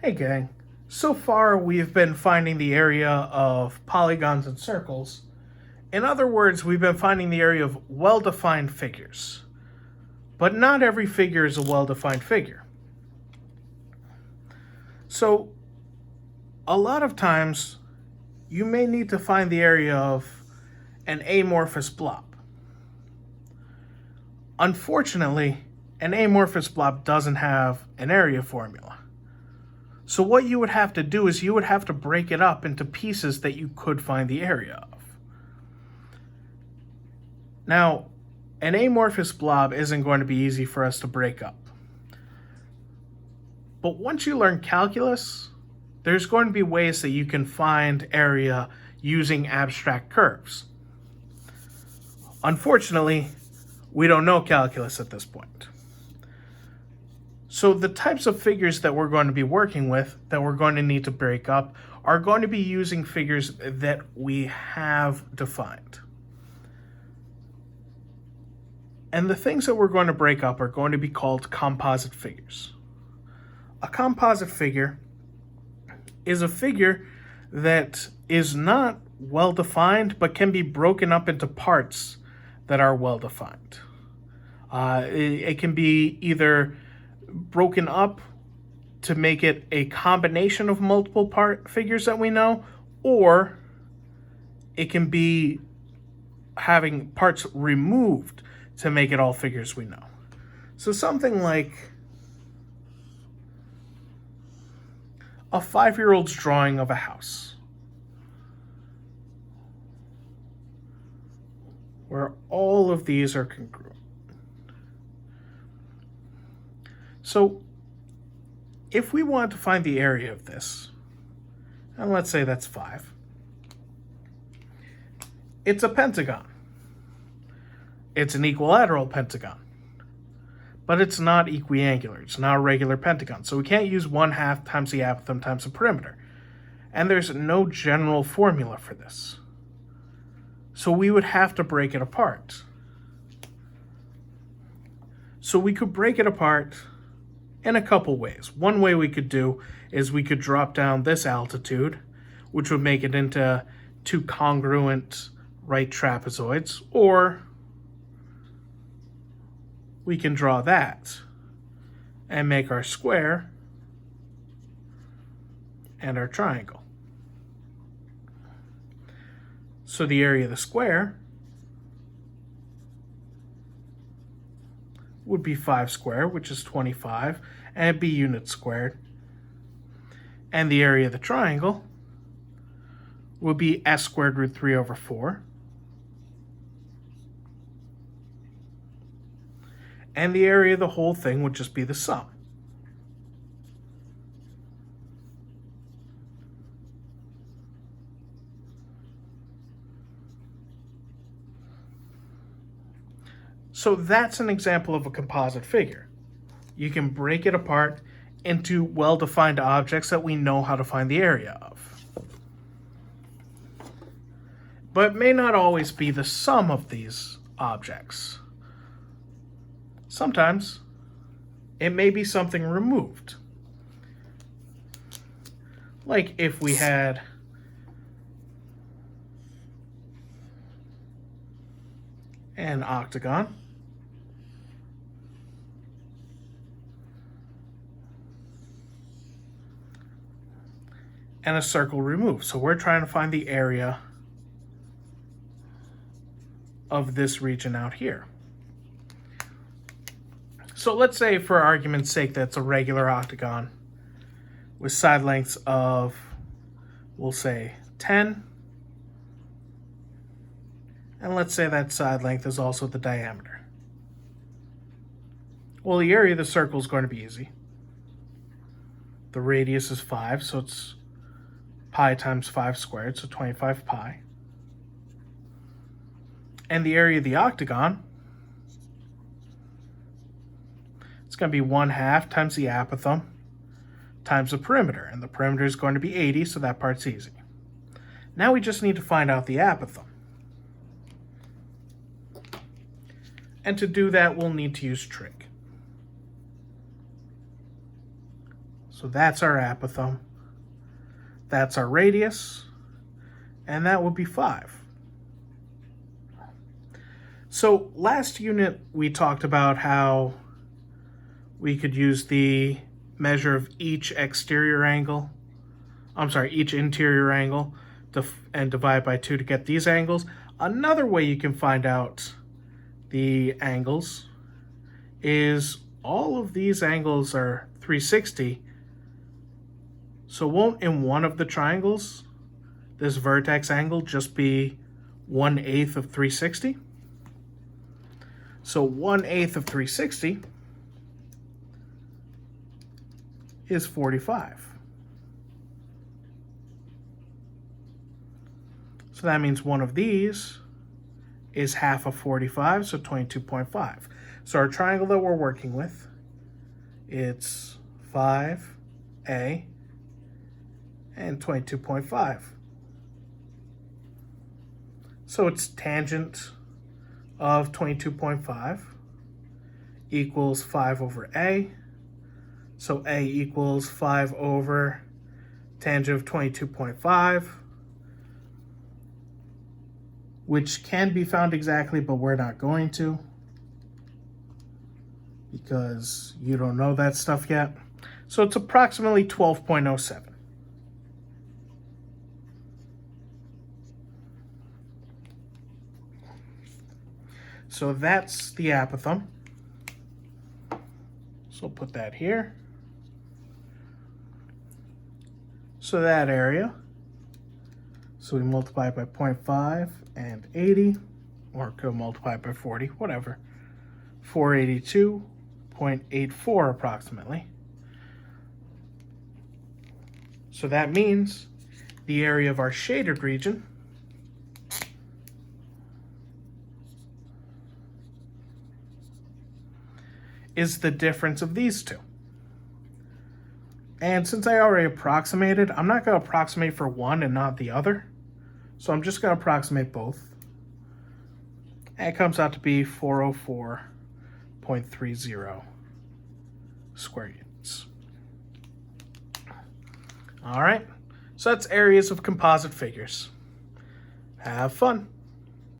Hey gang, so far we've been finding the area of polygons and circles. In other words, we've been finding the area of well-defined figures. But not every figure is a well-defined figure. So a lot of times you may need to find the area of an amorphous blob. Unfortunately, an amorphous blob doesn't have an area formula. So what you would have to do is you would have to break it up into pieces that you could find the area of. Now, an amorphous blob isn't going to be easy for us to break up. But once you learn calculus, there's going to be ways that you can find area using abstract curves. Unfortunately, we don't know calculus at this point. So the types of figures that we're going to be working with, that we're going to need to break up, are going to be using figures that we have defined. And the things that we're going to break up are going to be called composite figures. A composite figure is a figure that is not well defined, but can be broken up into parts that are well defined. It can be either broken up to make it a combination of multiple part figures that we know, or it can be having parts removed to make it all figures we know. So something like a 5-year-old's drawing of a house, where all of these are congruent. So if we want to find the area of this, and let's say that's 5, it's a pentagon. It's an equilateral pentagon, but it's not equiangular. It's not a regular pentagon. So we can't use 1/2 times the apothem times the perimeter. And there's no general formula for this. So we would have to break it apart. So we could break it apart in a couple ways. One way we could do is we could drop down this altitude, which would make it into 2 congruent right trapezoids, or we can draw that and make our square and our triangle. So the area of the square would be 5 squared, which is 25, and it'd be units squared. And the area of the triangle would be s squared root 3 over 4. And the area of the whole thing would just be the sum. So that's an example of a composite figure. You can break it apart into well-defined objects that we know how to find the area of. But it may not always be the sum of these objects. Sometimes it may be something removed. Like if we had an octagon and a circle removed. So we're trying to find the area of this region out here. So let's say, for argument's sake, that's a regular octagon with side lengths of, we'll say, 10. And let's say that side length is also the diameter. Well, the area of the circle is going to be easy. The radius is 5, so it's pi times 5 squared, so 25 pi. And the area of the octagon, it's going to be 1/2 times the apothem times the perimeter. And the perimeter is going to be 80, so that part's easy. Now we just need to find out the apothem. And to do that, we'll need to use trig. So that's our apothem. That's our radius. And that would be 5. So last unit we talked about how we could use the measure of each interior angle and divide by 2 to get these angles. Another way you can find out the angles is all of these angles are 360. So won't in one of the triangles this vertex angle just be 1/8 of 360? So 1/8 of 360 is 45. So that means one of these is half of 45, so 22.5. So our triangle that we're working with, it's 5A and 22.5. So its tangent of 22.5 equals 5 over A. So A equals 5 over tangent of 22.5, which can be found exactly, but we're not going to because you don't know that stuff yet. So it's approximately 12.07. So that's the apothem. So put that here. So that area, so we multiply it by 0.5 and 80, or could multiply it by 40, whatever. 482.84 approximately. So that means the area of our shaded region is the difference of these two. And since I already approximated, I'm not going to approximate for one and not the other. So I'm just going to approximate both. And it comes out to be 404.30 square units. All right, so that's areas of composite figures. Have fun.